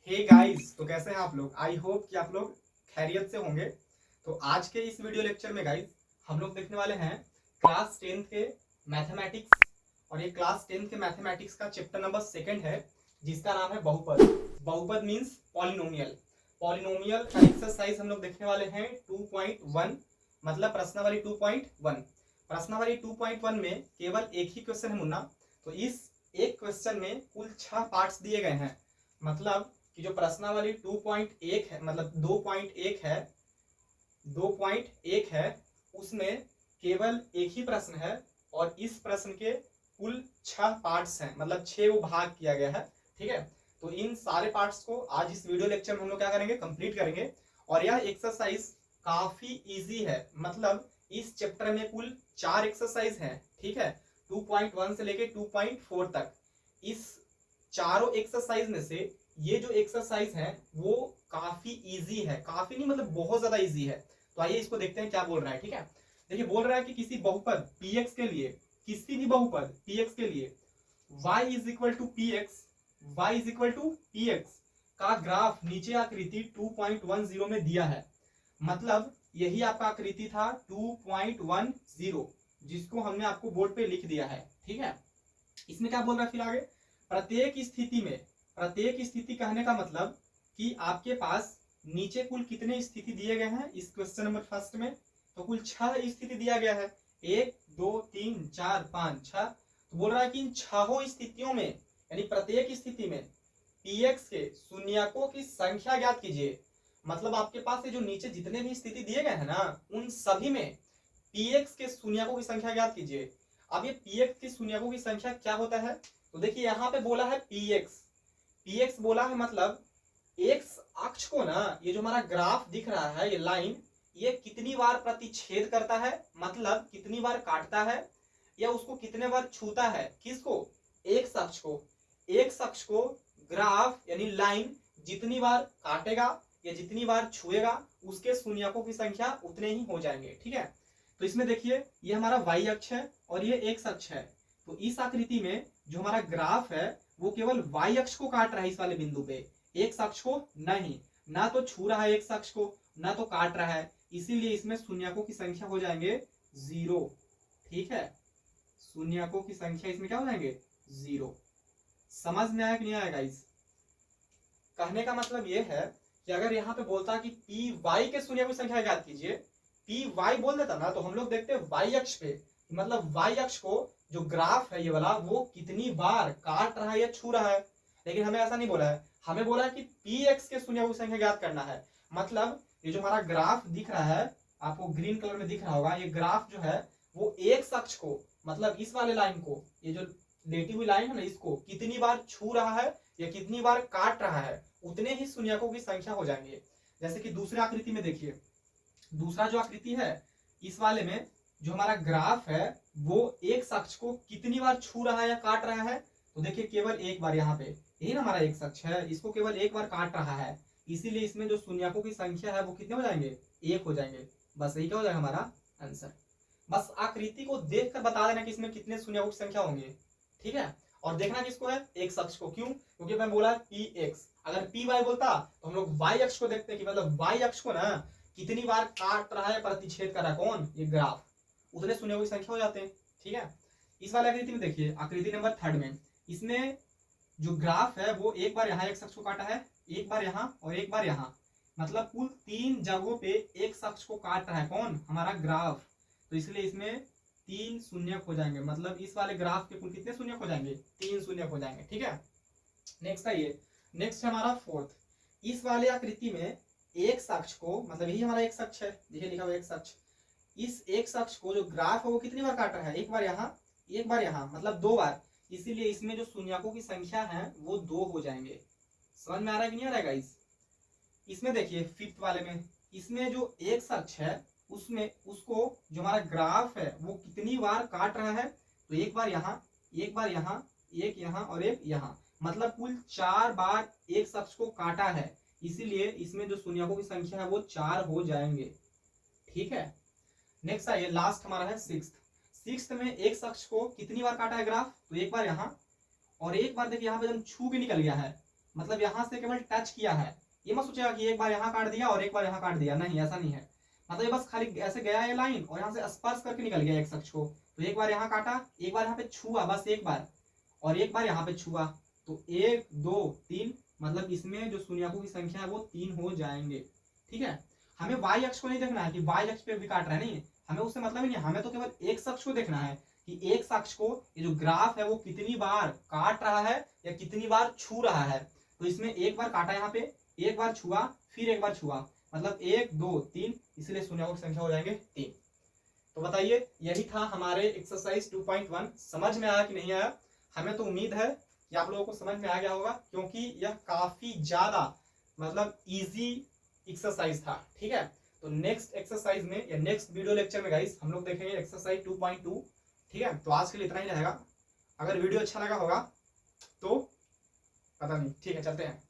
Hey guys, तो कैसे हैं आप लोग। आई होप कि आप लोग खैरियत से होंगे। तो आज के इस वीडियो लेक्चर में गाइस हम लोग देखने वाले हैं क्लास 10th के मैथमेटिक्स। और ये क्लास 10th के मैथमेटिक्स का चैप्टर नंबर 2 है, जिसका नाम है बहुपद। बहुपद मीन्स पॉलिनोमियल। पॉलिनोमियल का एक्सरसाइज हम लोग देखने वाले हैं 2.1, मतलब प्रश्नावली 2.1। प्रश्नावली 2.1 में केवल एक ही क्वेश्चन है मुन्ना। तो इस एक क्वेश्चन में कुल 6 पार्ट्स दिए गए हैं। मतलब कि जो प्रश्नावली 2.1 है, मतलब 2.1 है, 2.1 है, उसमें केवल एक ही प्रश्न है। और इस प्रश्न के कुल 6 पार्ट्स हैं, मतलब 6 वो भाग किया गया है। ठीक है, तो इन सारे पार्ट्स को आज इस वीडियो लेक्चर में हम लोग क्या करेंगे, कंप्लीट करेंगे। और यह एक्सरसाइज काफी इजी है। मतलब इस चैप्टर में कुल 4 एक्सरसाइज हैं। ठीक है, 2.1 से लेके 2.4 तक। इस चारों एक्सरसाइज में से ये जो एक्सरसाइज है वो काफी इजी है। काफी नहीं, मतलब बहुत ज्यादा इजी है। तो आइए इसको देखते हैं क्या बोल रहा है। ठीक है, देखिए बोल रहा है कि किसी बहुपद px के लिए, किसी भी बहुपद px के लिए y is equal to px, y is equal to px का ग्राफ नीचे आकृति 2.10 में दिया है। मतलब यही आपका आकृति था 2.10, जिसको हमने आपको बोर्ड पे लिख दिया है। ठीक है, इसमें क्या बोल रहा है फिर आगे, प्रत्येक स्थिति में, प्रत्येक स्थिति कहने का मतलब कि आपके पास नीचे कुल कितने स्थिति दिए गए हैं इस क्वेश्चन नंबर फर्स्ट में। तो कुल 6 स्थिति दिया गया है, 1 2 3 4 5 6। तो बोल रहा है कि इन 6 स्थितियों में, यानी प्रत्येक स्थिति में px के शून्यकों की संख्या ज्ञात कीजिए। मतलब आपके पास ये जो नीचे जितने भी स्थिति दिए गए हैं ना, उन सभी में px के शून्यकों की संख्या ज्ञात कीजिए। अब ये px के शून्यकों की संख्या क्या होता है, तो देखिए यहाँ पे बोला है px बोला है, मतलब x अक्ष को ना, ये जो हमारा ग्राफ दिख रहा है, ये लाइन, ये कितनी बार प्रतिच्छेद करता है, मतलब कितनी बार काटता है, या उसको कितने बार छूता है। किसको, x अक्ष को। x अक्ष को ग्राफ यानी लाइन जितनी बार काटेगा या जितनी बार छुएगा, उसके शून्यकों की संख्या उतने ही हो जाएंगे। ठीक है, तो इसमें देखिए ये हमारा y अक्ष है और ये x अक्ष है। तो इस आकृति में जो हमारा ग्राफ है वो केवल y अक्ष को काट रहा है इस वाले बिंदु पे, x अक्ष को नहीं। ना तो छू रहा है x अक्ष को, ना तो काट रहा है, इसीलिए इसमें शून्यकों की संख्या हो जाएंगे 0। ठीक है, शून्यकों की संख्या इसमें क्या हो जाएंगे, 0। समझ में आया कि नहीं आया गाइस। कहने का मतलब ये है कि अगर यहाँ पे बोलता कि पी वाई के शून्य की संख्या ज्ञात कीजिए, पी वाई बोल देता ना, तो हम लोग देखते हैं वाई अक्ष पे, मतलब वाई अक्ष को जो ग्राफ है ये वाला, वो कितनी बार काट रहा है या छू रहा है। लेकिन हमें ऐसा नहीं बोला है, हमें बोला है कि पी एक्स के शून्य की संख्या ज्ञात करना है। मतलब ये जो हमारा ग्राफ दिख रहा है, आपको ग्रीन कलर में दिख रहा होगा, ये ग्राफ जो है वो एक अक्ष को, मतलब इस वाले लाइन को, ये जो लेटी हुई लाइन है ना, इसको कितनी बार छू रहा है या कितनी बार काट रहा है, उतने ही शून्यकों की संख्या हो जाएंगे। जैसे कि दूसरे आकृति में देखिए, दूसरा जो आकृति है इस वाले में जो हमारा ग्राफ है वो एक अक्ष को कितनी बार छू रहा है या काट रहा है, तो देखिए केवल एक बार। यहाँ पे यही ना हमारा एक अक्ष है, इसको केवल एक बार काट रहा है, इसीलिए इसमें जो शून्यकों की संख्या है वो कितने हो जाएंगे, 1 हो जाएंगे। बस यही क्या हो जाएगा हमारा आंसर। बस आकृति को देखकर बता देना कि इसमें कितने शून्यकों की संख्या होंगे। ठीक है, और देखना किसको है, एक अक्ष को। क्यों, क्योंकि मैं बोला पी एक्स, अगर पी वाई बोलता तो हम लोग वाई अक्ष को देखते कि मतलब वाई अक्ष को ना कितनी बार काट रहा है, प्रतिच्छेद कर रहा है, कौन, ये ग्राफ, उतने शून्यों की संख्या हो जाते हैं। ठीक है, इस वाले आकृति में देखिए, आकृति नंबर 3 में, इसमें जो ग्राफ है वो एक बार यहाँ एक अक्ष को काटा है, एक बार यहाँ और एक बार यहाँ, मतलब कुल 3 जगहों पे एक अक्ष को काट रहा है, कौन, हमारा ग्राफ। तो इसलिए इसमें 3 शून्य हो जाएंगे, मतलब इस वाले ग्राफ के कुल कितने शून्य हो जाएंगे, 3 शून्य हो जाएंगे। ठीक है, नेक्स्ट है ये, नेक्स्ट है हमारा फोर्थ। इस वाले आकृति में एक अक्ष को, मतलब यही हमारा एक अक्ष है, देखिए लिखा हुआ एक अक्ष, इस एक अक्ष को जो ग्राफ है वो कितनी बार काट रहा है, एक बार यहाँ एक बार यहाँ, मतलब 2 बार। इसीलिए इसमें जो शून्यकों की संख्या है वो 2 हो जाएंगे। समझ में आ रहा है कि नहीं आ रहा है गाइस। इसमें देखिए फिफ्थ वाले में, इसमें जो एक अक्ष है उसमें उसको जो हमारा ग्राफ है वो कितनी बार काट रहा है, तो एक बार यहाँ, एक बार यहाँ, एक यहाँ और एक यहाँ, मतलब कुल 4 बार एक अक्ष को काटा है, इसीलिए इसमें जो शून्यकों की संख्या है वो 4 हो जाएंगे। ठीक है, नेक्स्ट है ये लास्ट हमारा है सिक्स्थ में एक अक्ष को कितनी बार काटा है ग्राफ, तो एक बार यहाँ और एक बार देखिए यहाँ पे जब छू के निकल गया है, मतलब यहाँ से केवल टच किया है। ये मत सोचेगा कि एक बार यहाँ काट दिया और एक बार यहाँ काट दिया, नहीं ऐसा नहीं है। मतलब ये बस खाली ऐसे गया ये लाइन और यहाँ से स्पर्श करके निकल गया एक अक्ष को। तो एक बार यहाँ काटा, एक बार यहाँ पे छुआ बस एक बार, और एक बार यहाँ पे छुआ। तो 1 2 3, मतलब इसमें जो शून्यकों की संख्या है वो 3 हो जाएंगे। ठीक है, हमें वाई अक्ष को नहीं देखना है कि वाई अक्ष पे भी काट रहा है, नहीं, हमें उससे मतलब ही नहीं, हमें तो केवल एक अक्ष को देखना है कि एक अक्ष को ये जो ग्राफ है वो कितनी बार काट रहा है या कितनी बार छू रहा है। तो इसमें एक बार काटा यहाँ पे, एक बार छुआ, फिर एक बार छुआ, मतलब 1 2 3, इसलिए शून्यकों की संख्या हो जाएंगे 3। तो बताइए, यही था हमारे एक्सरसाइज 2.1। समझ में आया कि नहीं आया? हमें तो उम्मीद है कि आप लोगों को समझ में आ गया होगा, क्योंकि यह काफी ज्यादा मतलब इजी एक्सरसाइज था। ठीक है, तो नेक्स्ट एक्सरसाइज में या नेक्स्ट वीडियो लेक्चर में गाइस हम लोग देखेंगे एक्सरसाइज 2.2। ठीक है, तो आज के लिए इतना ही रहेगा। अगर वीडियो अच्छा लगा होगा तो पता नहीं, ठीक है, चलते हैं।